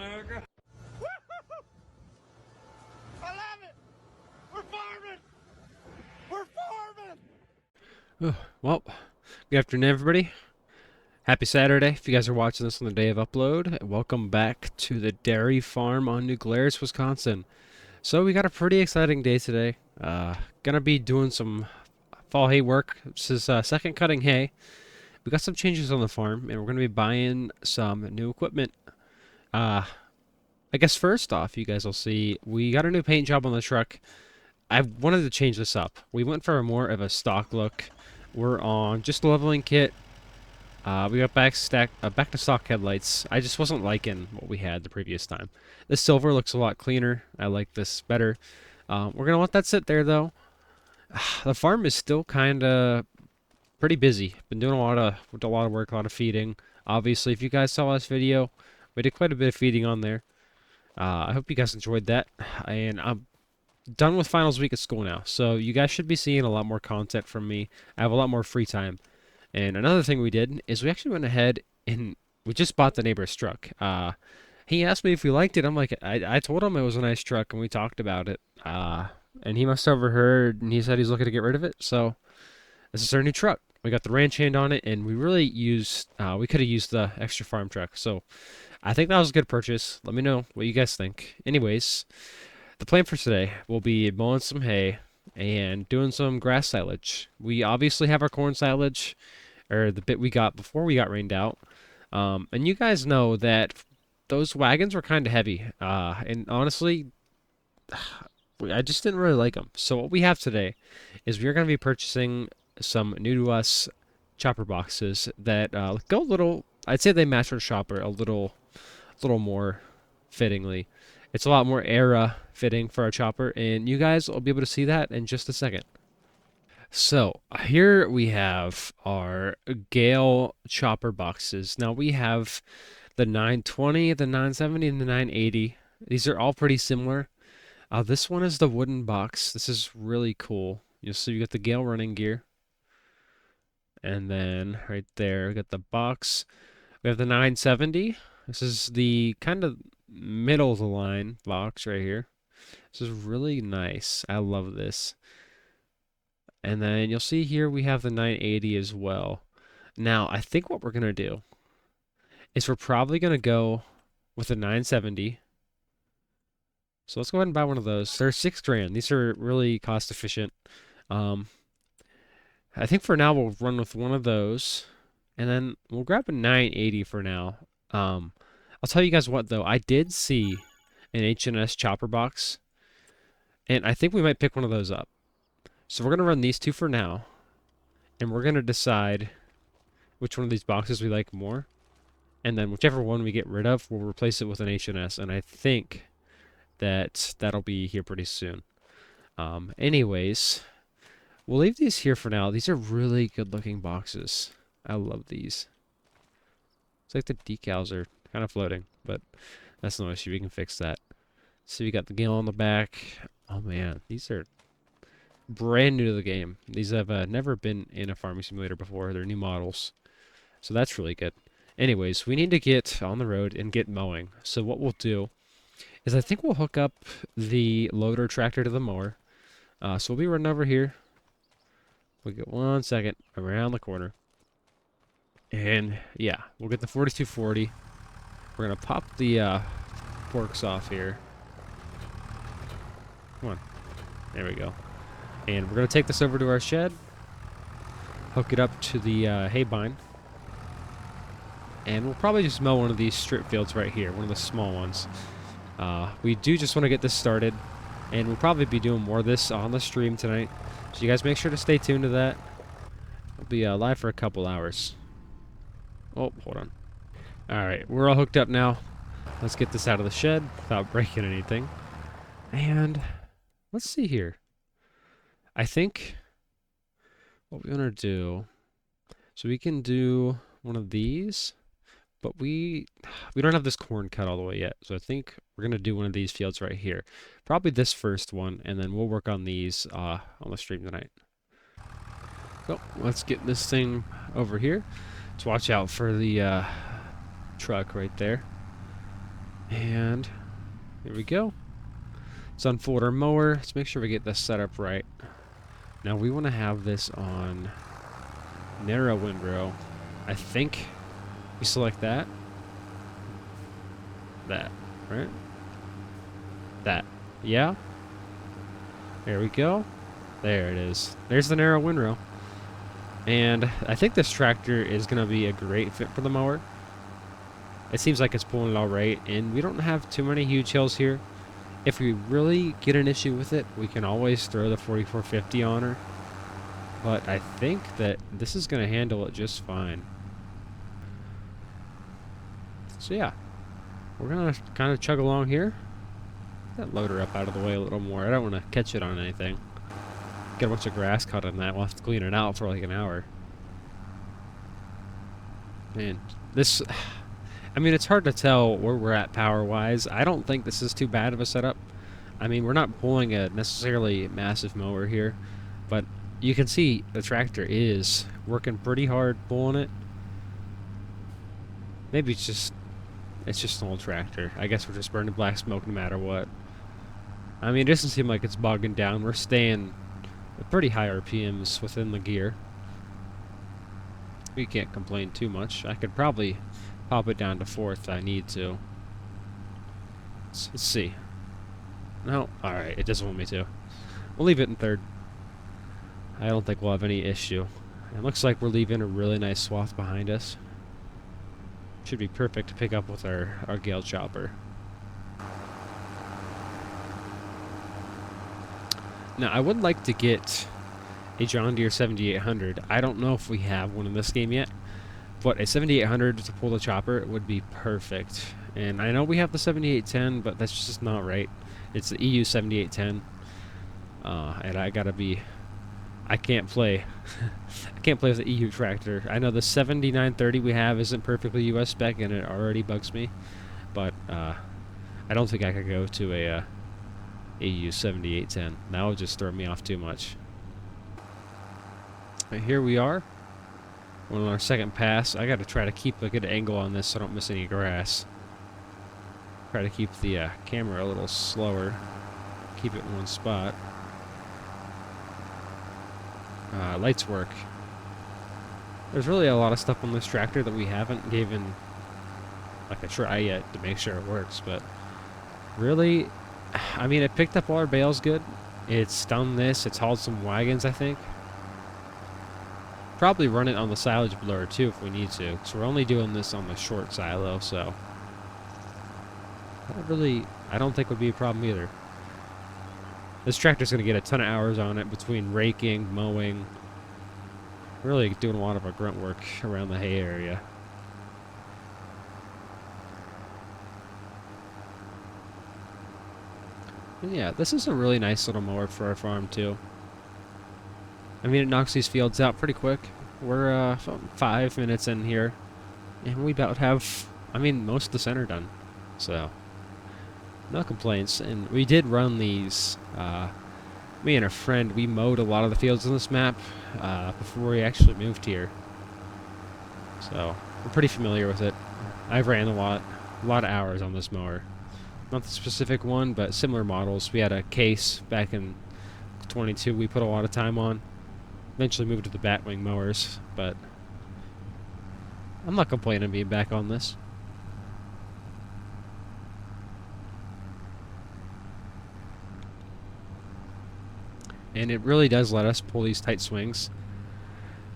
America. I love it. We're farming. We're farming. Well, good afternoon, everybody. Happy Saturday. If you guys are watching this on the day of upload, welcome back to the dairy farm on New Glarus, Wisconsin. So we got a pretty exciting day today. Gonna be doing some fall hay work. This is second cutting hay. We got some changes on the farm, and we're gonna be buying some new equipment. I guess first off, you guys will see we got a new paint job on the truck. I wanted to change this up. We went for more of a stock look. We're on just a leveling kit. We got back to stock headlights. I just wasn't liking what we had the previous time. This silver looks a lot cleaner. I like this better. We're gonna let that sit there though. The farm is still kind of pretty busy. Been doing a lot of work, a lot of feeding. Obviously, if you guys saw last video, we did quite a bit of feeding on there. I hope you guys enjoyed that. And I'm done with finals week at school now, so you guys should be seeing a lot more content from me. I have a lot more free time. And another thing we did is we actually went ahead and we just bought the neighbor's truck. He asked me if we liked it. I'm like, I told him it was a nice truck, and we talked about it. And he must have overheard, and he said he's looking to get rid of it. So this is our new truck. We got the ranch hand on it, and we really we could have used the extra farm truck. So I think that was a good purchase. Let me know what you guys think. Anyways, the plan for today will be mowing some hay and doing some grass silage. We obviously have our corn silage, or the bit we got before we got rained out. And you guys know that those wagons were kind of heavy. And honestly, I just didn't really like them. So what we have today is we're going to be purchasing some new to us chopper boxes that go a little. I'd say they match our chopper a little more fittingly. It's a lot more era fitting for our chopper, and you guys will be able to see that in just a second. So here we have our Gale chopper boxes. Now we have the 920, the 970, and the 980. These are all pretty similar. This one is the wooden box. This is really cool. You'll see you got the Gale running gear. And then right there, we got the box. We have the 970. This is the kind of middle of the line box right here. This is really nice. I love this. And then you'll see here we have the 980 as well. Now, I think what we're going to do is we're probably going to go with the 970. So let's go ahead and buy one of those. They're $6 grand. These are really cost efficient. I think for now we'll run with one of those. And then we'll grab a 980 for now. I'll tell you guys what though, I did see an H&S chopper box, and I think we might pick one of those up. So we're gonna run these two for now, and we're gonna decide which one of these boxes we like more, and then whichever one we get rid of, we'll replace it with an H&S, and I think that that'll be here pretty soon. Anyways, we'll leave these here for now. These are really good looking boxes. I love these. It's like the decals are kind of floating, but that's no issue. We can fix that. So we got the Gale on the back. Oh man, these are brand new to the game. These have never been in a farming simulator before. They're new models, so that's really good. Anyways, we need to get on the road and get mowing. So what we'll do is I think we'll hook up the loader tractor to the mower. So we'll be running over here. We'll get 1 second around the corner. And yeah, we'll get the 4240. We're going to pop the forks off here. Come on. There we go. And we're going to take this over to our shed. Hook it up to the hay bind. And we'll probably just mow one of these strip fields right here. One of the small ones. We do just want to get this started. And we'll probably be doing more of this on the stream tonight. So you guys make sure to stay tuned to that. We'll be live for a couple hours. Oh, hold on. Alright, we're all hooked up now. Let's get this out of the shed without breaking anything. And let's see here. I think what we want to do, so we can do one of these, but we don't have this corn cut all the way yet. So I think we're going to do one of these fields right here. Probably this first one, and then we'll work on these on the stream tonight. So let's get this thing over here. Let's watch out for the truck right there. And here we go. Let's unfold our mower. Let's make sure we get this set up right. Now we want to have this on narrow windrow. I think we select that. That, right? That. Yeah? There we go. There it is. There's the narrow windrow. And I think this tractor is going to be a great fit for the mower. It seems like it's pulling it all right, and we don't have too many huge hills here. If we really get an issue with it, we can always throw the 4450 on her. But I think that this is going to handle it just fine. So yeah, we're going to kind of chug along here. That loader up out of the way a little more. I don't want to catch it on anything. Get a bunch of grass caught on that. We'll have to clean it out for like an hour. Man, this... I mean, it's hard to tell where we're at power-wise. I don't think this is too bad of a setup. I mean, we're not pulling a necessarily massive mower here, but you can see the tractor is working pretty hard pulling it. Maybe it's just an old tractor. I guess we're just burning black smoke no matter what. I mean, it doesn't seem like it's bogging down. We're staying at pretty high RPMs within the gear. We can't complain too much. I could probably pop it down to 4th if I need to. Let's see. No, alright, it doesn't want me to. We'll leave it in 3rd. I don't think we'll have any issue. It looks like we're leaving a really nice swath behind us. Should be perfect to pick up with our Gale chopper. Now, I would like to get a John Deere 7800. I don't know if we have one in this game yet, but a 7800 to pull the chopper would be perfect. And I know we have the 7810, but that's just not right. It's the EU 7810. And I can't play. I can't play with the EU tractor. I know the 7930 we have isn't perfectly US spec, and it already bugs me. But I don't think I could go to a EU 7810. That would just throw me off too much. But here we are. We're on our 2nd pass. I got to try to keep a good angle on this so I don't miss any grass. Try to keep the camera a little slower. Keep it in one spot. Lights work. There's really a lot of stuff on this tractor that we haven't given like a try yet to make sure it works, but really, I mean, it picked up all our bales good. It's done this. It's hauled some wagons, I think. Probably run it on the silage blower too if we need to. So we're only doing this on the short silo, so I don't think would be a problem either. This tractor's gonna get a ton of hours on it between raking, mowing. Really doing a lot of our grunt work around the hay area. And yeah, this is a really nice little mower for our farm too. I mean, it knocks these fields out pretty quick. We're 5 minutes in here, and we about have, I mean, most of the center done. So, no complaints. And we did run these, me and a friend, we mowed a lot of the fields on this map before we actually moved here. So, we're pretty familiar with it. I've ran a lot of hours on this mower. Not the specific one, but similar models. We had a Case back in 22 we put a lot of time on. Eventually moved to the Batwing mowers, but I'm not complaining being back on this. And it really does let us pull these tight swings.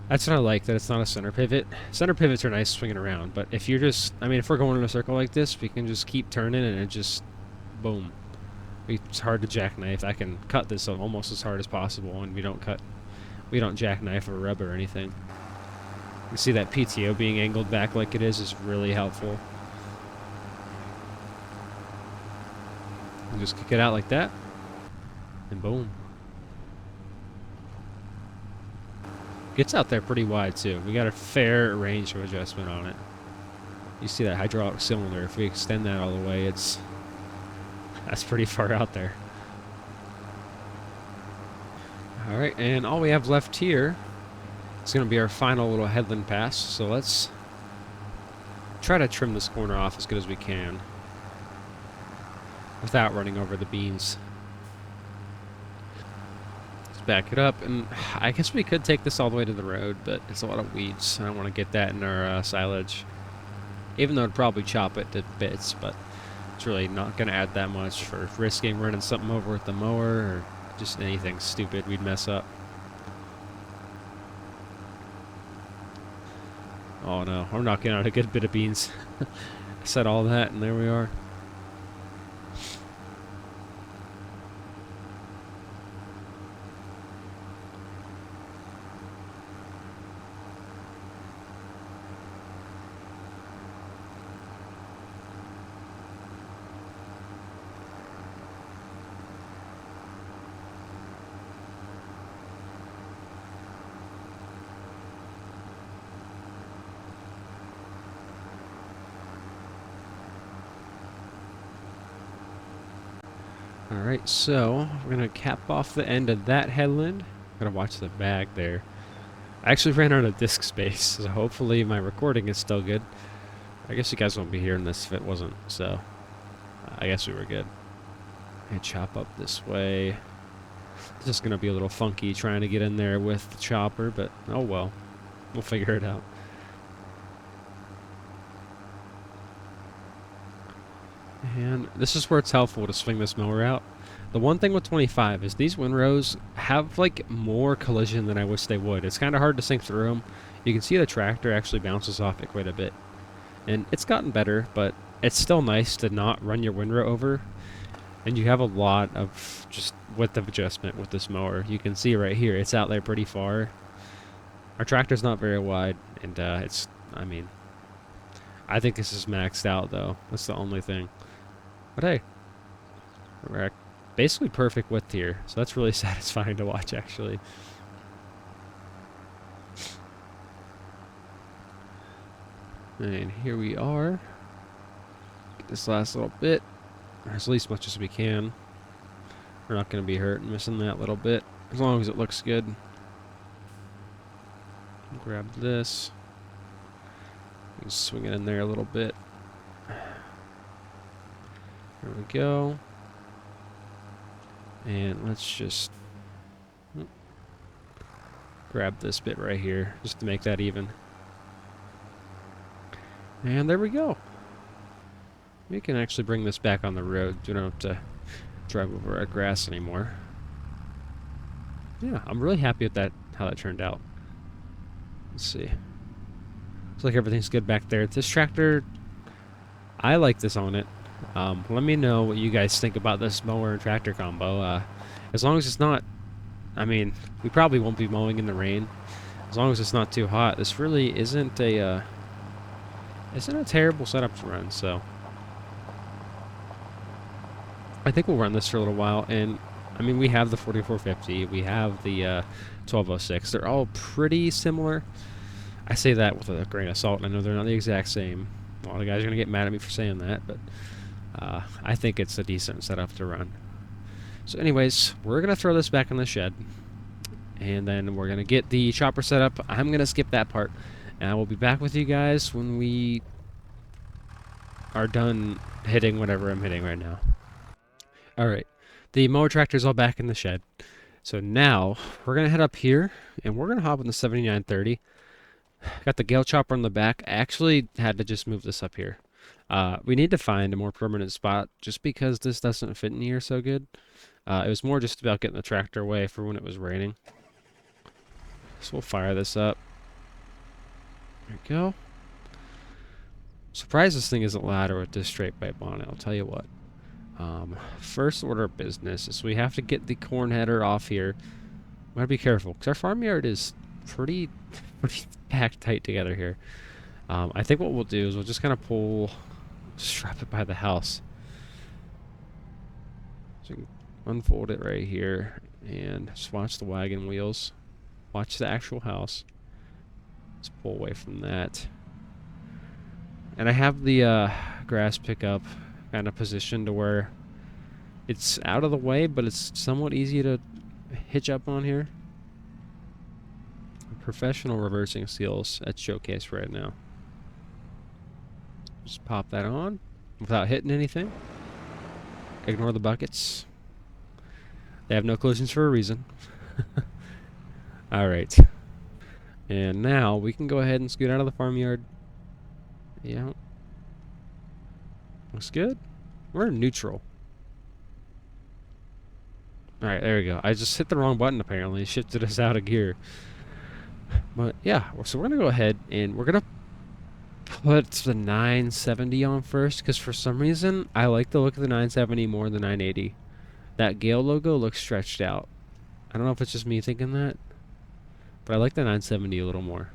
That's what I like, that it's not a center pivot. Center pivots are nice swinging around, but if you're just, I mean, if we're going in a circle like this, we can just keep turning and it just, boom. It's hard to jackknife. I can cut this almost as hard as possible, and we don't jackknife or rub or anything. You see that PTO being angled back like it is really helpful. And just kick it out like that, and boom. Gets out there pretty wide too. We got a fair range of adjustment on it. You see that hydraulic cylinder, if we extend that all the way, that's pretty far out there. Alright, and all we have left here is going to be our final little headland pass. So let's try to trim this corner off as good as we can. without running over the beans. Let's back it up, and I guess we could take this all the way to the road, but it's a lot of weeds. I don't want to get that in our silage. Even though it'd probably chop it to bits, but it's really not going to add that much for risking running something over with the mower or just anything stupid we'd mess up. Oh no, we're knocking out a good bit of beans. I said all that, and there we are. Alright, so we're going to cap off the end of that headland. Gotta watch the bag there. I actually ran out of disk space, so hopefully my recording is still good. I guess you guys won't be hearing this if it wasn't, so I guess we were good. And chop up this way. It's just going to be a little funky trying to get in there with the chopper, but oh well. We'll figure it out. And this is where it's helpful to swing this mower out. The one thing with 25 is these windrows have like more collision than I wish they would. It's kind of hard to sink through them. You can see the tractor actually bounces off it quite a bit. And it's gotten better, but it's still nice to not run your windrow over. And you have a lot of just width of adjustment with this mower. You can see right here, it's out there pretty far. Our tractor's not very wide, and I mean, I think this is maxed out though. That's the only thing. But hey, we're at basically perfect width here, so that's really satisfying to watch actually. And here we are. Get this last little bit, or as least much as we can. We're not going to be hurt missing that little bit, as long as it looks good. Grab this. Swing it in there a little bit. There we go. And let's just grab this bit right here, just to make that even. And there we go. We can actually bring this back on the road. We don't have to drive over our grass anymore. Yeah, I'm really happy with that, how that turned out. Let's see. Looks like everything's good back there. This tractor, I like this on it. Let me know what you guys think about this mower and tractor combo. As long as it's not, I mean, we probably won't be mowing in the rain. As long as it's not too hot, this really isn't a terrible setup to run. So I think we'll run this for a little while. And I mean, we have the 4450, we have the 1206. They're all pretty similar. I say that with a grain of salt. I know they're not the exact same. A lot of guys are gonna get mad at me for saying that, but I think it's a decent setup to run. So anyways, we're going to throw this back in the shed, and then we're going to get the chopper set up. I'm going to skip that part, and I will be back with you guys when we are done hitting whatever I'm hitting right now. Alright, the mower tractor's all back in the shed. So now, we're going to head up here, and we're going to hop in the 7930. Got the Gale chopper on the back. I actually had to just move this up here. We need to find a more permanent spot just because this doesn't fit in here so good. It was more just about getting the tractor away for when it was raining. So we'll fire this up. There we go. Surprised this thing isn't ladder with this straight pipe on it, I'll tell you what. First order of business is we have to get the corn header off here. We gotta be careful, because our farmyard is pretty packed tight together here. I think what we'll do is we'll just kind of strap it by the house. So we can unfold it right here and just watch the wagon wheels. Watch the actual house. Let's pull away from that. And I have the grass pickup kind of positioned to where it's out of the way, but it's somewhat easy to hitch up on here. Professional reversing skills at showcase right now. Just pop that on without hitting anything. Ignore the buckets. They have no collisions for a reason. Alright. And now we can go ahead and scoot out of the farmyard. Yeah. Looks good. We're in neutral. Alright, there we go. I just hit the wrong button apparently. It shifted us out of gear. But yeah, so we're going to go ahead and we're going to put the 970 on first because for some reason I like the look of the 970 more than the 980. That Gale logo looks stretched out. I don't know if it's just me thinking that, but I like the 970 a little more.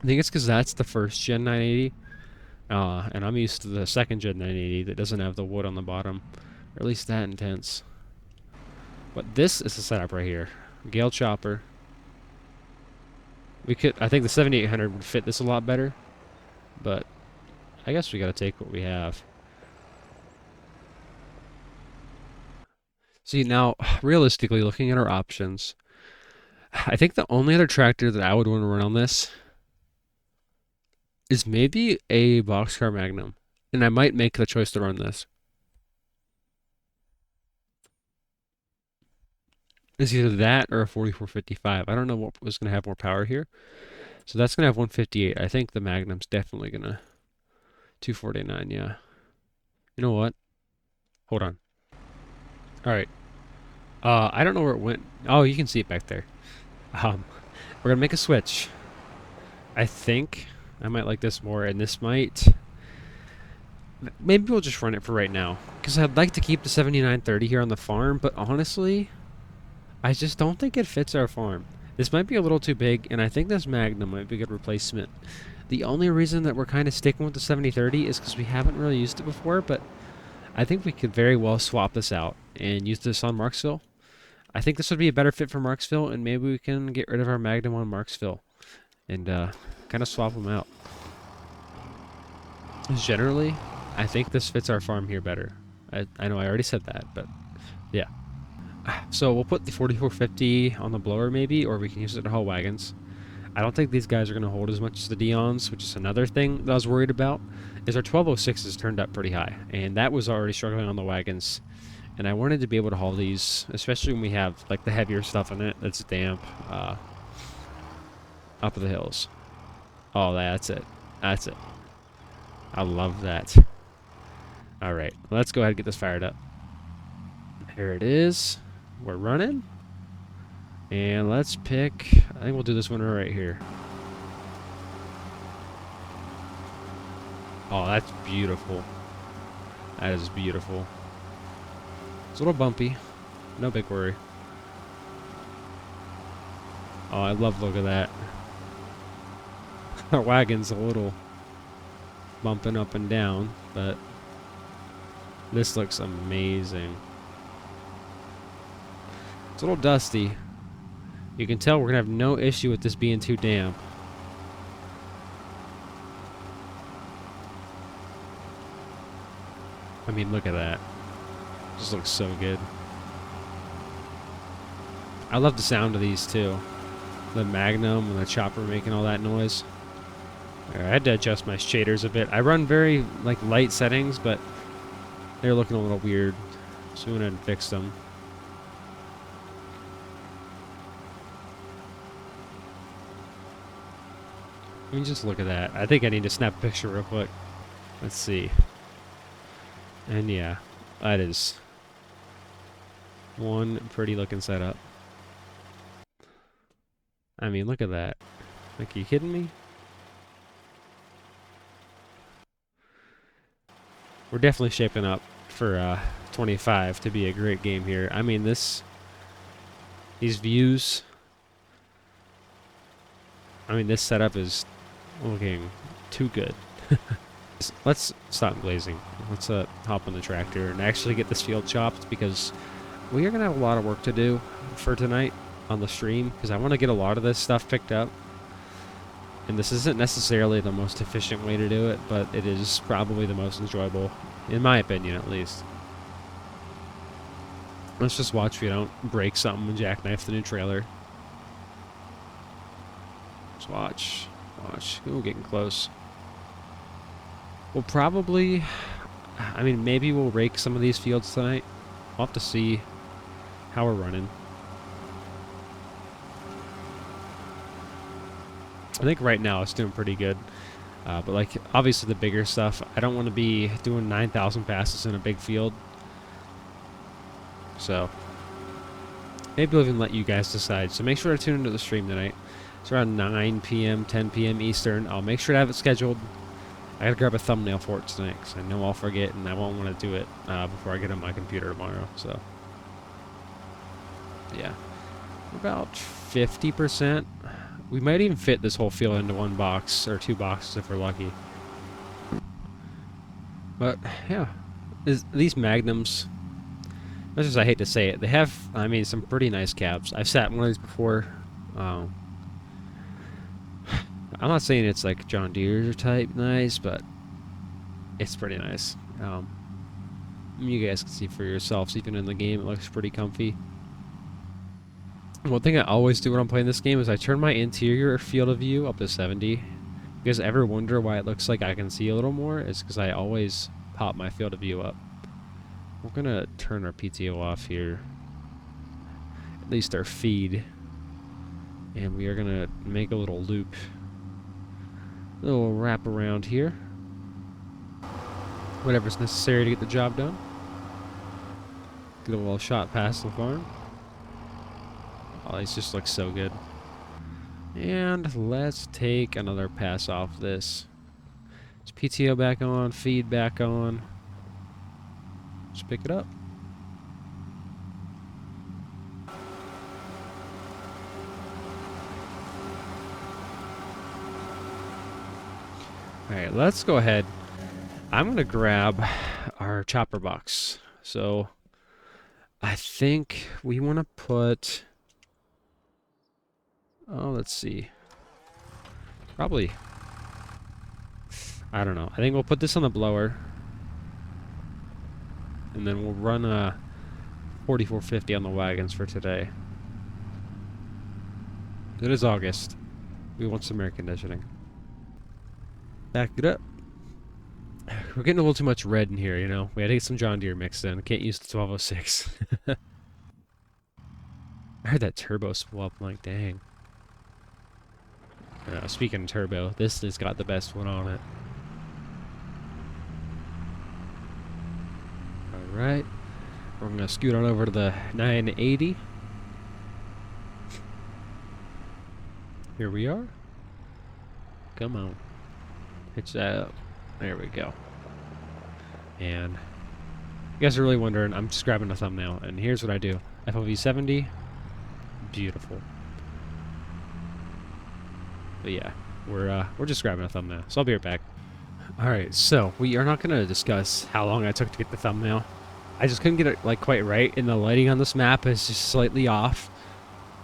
I think it's because that's the first gen 980, and I'm used to the second gen 980 that doesn't have the wood on the bottom, or at least that intense. But this is the setup right here. Gale chopper. I think the 7800 would fit this a lot better, but I guess we gotta take what we have. See, now, realistically, looking at our options, I think the only other tractor that I would want to run on this is maybe a boxcar Magnum, and I might make the choice to run this. It's either that or a 4455. I don't know what was going to have more power here. So that's going to have 158. I think the Magnum's definitely going to... 249, yeah. You know what? Hold on. Alright. I don't know where it went. Oh, you can see it back there. We're going to make a switch. I think I might like this more, and this might... Maybe we'll just run it for right now. Because I'd like to keep the 7930 here on the farm, but honestly... I just don't think it fits our farm. This might be a little too big, and I think this Magnum might be a good replacement. The only reason that we're kind of sticking with the 7030 is because we haven't really used it before, but I think we could very well swap this out and use this on Marksville. I think this would be a better fit for Marksville, and maybe we can get rid of our Magnum on Marksville and kind of swap them out. Generally, I think this fits our farm here better. I know I already said that, but yeah. So we'll put the 4450 on the blower maybe, or we can use it to haul wagons. I don't think these guys are going to hold as much as the Dions, which is another thing that I was worried about, is our 1206s turned up pretty high, and that was already struggling on the wagons. And I wanted to be able to haul these, especially when we have like the heavier stuff in it that's damp, up the hills. Oh, that's it. That's it. I love that. Alright, let's go ahead and get this fired up. Here it is. We're running. And let's pick... I think we'll do this one right here. Oh, that's beautiful. That is beautiful. It's a little bumpy. No big worry. Oh, I love the look of that. Our wagon's a little bumping up and down, but this looks amazing. It's a little dusty. You can tell we're going to have no issue with this being too damp. I mean, look at that. Just looks so good. I love the sound of these too. The Magnum and the chopper making all that noise. I had to adjust my shaders a bit. I run very like light settings, but they're looking a little weird. So we went ahead and fixed them. I mean, just look at that. I think I need to snap a picture real quick. Let's see. And yeah, that is one pretty looking setup. I mean, look at that. Like, are you kidding me? We're definitely shaping up for 25 to be a great game here. I mean, these views. I mean, this setup is looking too good. Let's stop glazing. Let's hop on the tractor and actually get this field chopped, because we are going to have a lot of work to do for tonight on the stream, because I want to get a lot of this stuff picked up. And this isn't necessarily the most efficient way to do it, but it is probably the most enjoyable, in my opinion at least. Let's just watch we don't break something and jackknife the new trailer. Just watch. Watch. Ooh, getting close. We'll probably, I mean, maybe we'll rake some of these fields tonight. We'll have to see how we're running. I think right now it's doing pretty good. But like, obviously the bigger stuff, I don't want to be doing 9,000 passes in a big field. So, maybe we'll even let you guys decide. So make sure to tune into the stream tonight. It's around 9 p.m., 10 p.m. Eastern. I'll make sure to have it scheduled. I gotta grab a thumbnail for it tonight, because I know I'll forget, and I won't want to do it before I get on my computer tomorrow. So, yeah. About 50%. We might even fit this whole field into one box, or 2 boxes if we're lucky. But, yeah. These Magnums, as much as I hate to say it, they have, I mean, some pretty nice cabs. I've sat in one of these before. I'm not saying it's like John Deere type nice, but it's pretty nice. You guys can see for yourselves, even in the game, it looks pretty comfy. One thing I always do when I'm playing this game is I turn my interior field of view up to 70. If you guys ever wonder why it looks like I can see a little more, it's because I always pop my field of view up. We're going to turn our PTO off here. At least our feed. And we are going to make a little loop. A little wrap around here. Whatever's necessary to get the job done. Get a little shot past the farm. Oh, these just look so good. And let's take another pass off this. It's PTO back on, feed back on. Just pick it up. Alright, let's go ahead. I'm going to grab our chopper box. So, I think we want to put... Oh, let's see. Probably. I don't know. I think we'll put this on the blower. And then we'll run a 4450 on the wagons for today. It is August. We want some air conditioning. Back it up. We're getting a little too much red in here, you know. We had to get some John Deere mixed in. Can't use the 1206. I heard that turbo swell up. I'm like, dang. Speaking of turbo, this has got the best one on it. Alright. We're going to scoot on over to the 980. Here we are. Come on. Hitch that up. There we go. And you guys are really wondering, I'm just grabbing a thumbnail, and here's what I do. FOV 70. Beautiful. But yeah, we're just grabbing a thumbnail, so I'll be right back. Alright, so we are not going to discuss how long I took to get the thumbnail. I just couldn't get it like quite right, and the lighting on this map is just slightly off.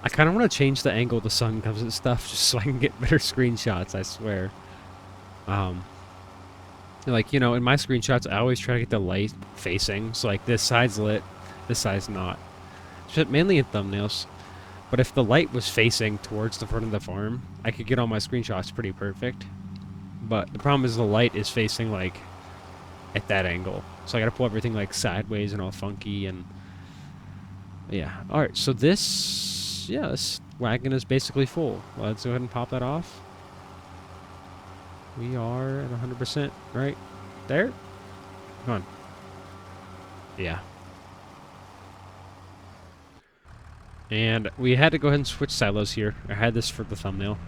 I kind of want to change the angle the sun comes and stuff just so I can get better screenshots, I swear. Like, you know, in my screenshots, I always try to get the light facing, so like this side's lit, this side's not. Just mainly in thumbnails. But if the light was facing towards the front of the farm, I could get all my screenshots pretty perfect. But the problem is the light is facing, like, at that angle. So I gotta pull everything, like, sideways and all funky and... Yeah. Alright, so this... Yeah, this wagon is basically full. Let's go ahead and pop that off. We are at 100% right there. Come on. Yeah. And we had to go ahead and switch silos here. I had this for the thumbnail.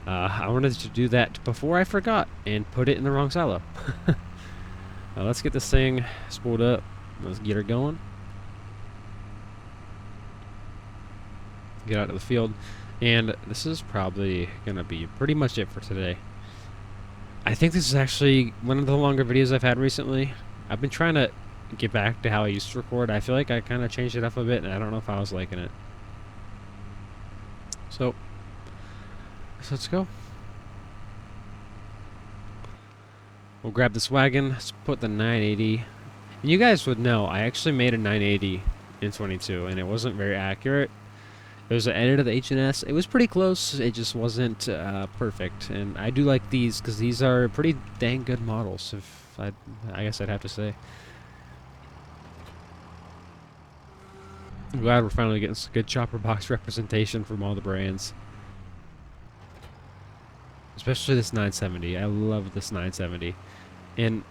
I wanted to do that before I forgot and put it in the wrong silo. Let's get this thing spooled up. Let's get her going. Get out of the field. And this is probably going to be pretty much it for today. I think this is actually one of the longer videos I've had recently. I've been trying to get back to how I used to record. I feel like I kind of changed it up a bit, and I don't know if I was liking it. So let's go. We'll grab this wagon. Let's put the 980. And you guys would know, I actually made a 980 in 22, and it wasn't very accurate. It was an edit of the H&S. It was pretty close. It just wasn't perfect. And I do like these because these are pretty dang good models. I guess I'd have to say. I'm glad we're finally getting some good chopper box representation from all the brands. Especially this 970. I love this 970. And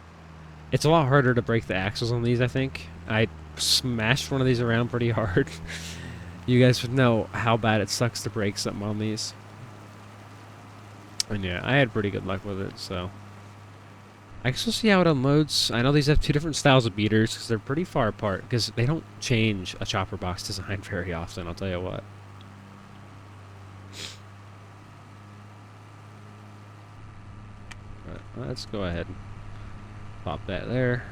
it's a lot harder to break the axles on these, I think. I smashed one of these around pretty hard. You guys would know how bad it sucks to break something on these. And yeah, I had pretty good luck with it, so. I can still see how it unloads. I know these have two different styles of beaters because they're pretty far apart because they don't change a chopper box design very often, I'll tell you what. But let's go ahead and pop that there.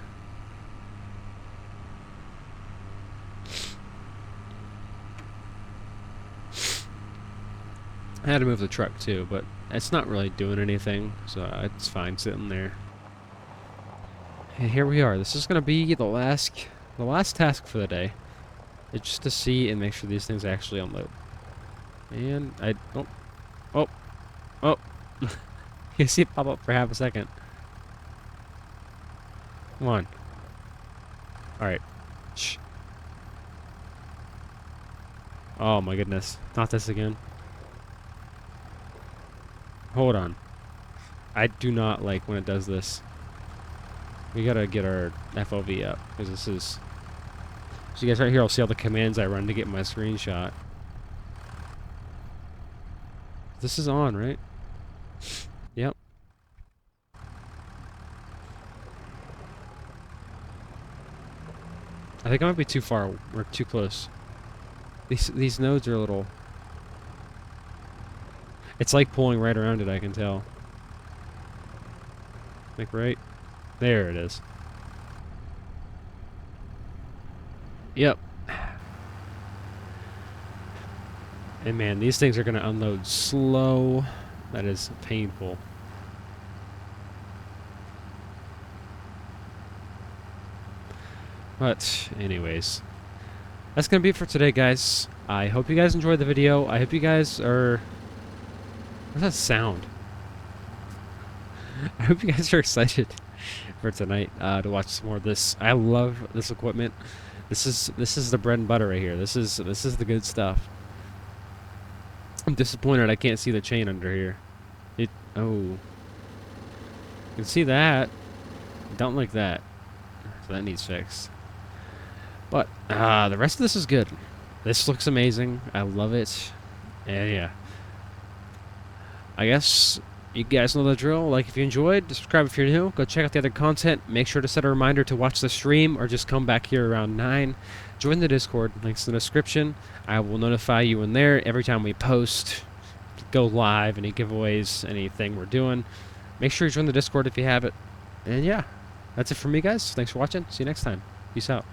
I had to move the truck too, but it's not really doing anything, so it's fine sitting there. And here we are. This is gonna be the last task for the day. It's just to see and make sure these things actually unload. And oh, you see it pop up for half a second. Come on. All right. Shh. Oh my goodness! Not this again. Hold on. I do not like when it does this. We gotta get our FOV up, because this is... So you guys right here, I'll see all the commands I run to get my screenshot. This is on, right? Yep. I think I might be too far, or too close. These nodes are a little... It's like pulling right around it, I can tell. Like right... There it is. Yep. And man, these things are going to unload slow. That is painful. But anyways, that's going to be it for today, guys. I hope you guys enjoyed the video. I hope you guys are... What's that sound? I hope you guys are excited for tonight to watch some more of this. I love this equipment. This is the bread and butter right here. This is the good stuff. I'm disappointed I can't see the chain under here. Oh, you can see that. Don't like that. So that needs fixed. But the rest of this is good. This looks amazing. I love it. And yeah, I guess you guys know the drill. Like if you enjoyed, subscribe if you're new. Go check out the other content. Make sure to set a reminder to watch the stream or just come back here around 9. Join the Discord. Links in the description. I will notify you in there every time we post, go live, any giveaways, anything we're doing. Make sure you join the Discord if you have it. And yeah, that's it for me, guys. Thanks for watching. See you next time. Peace out.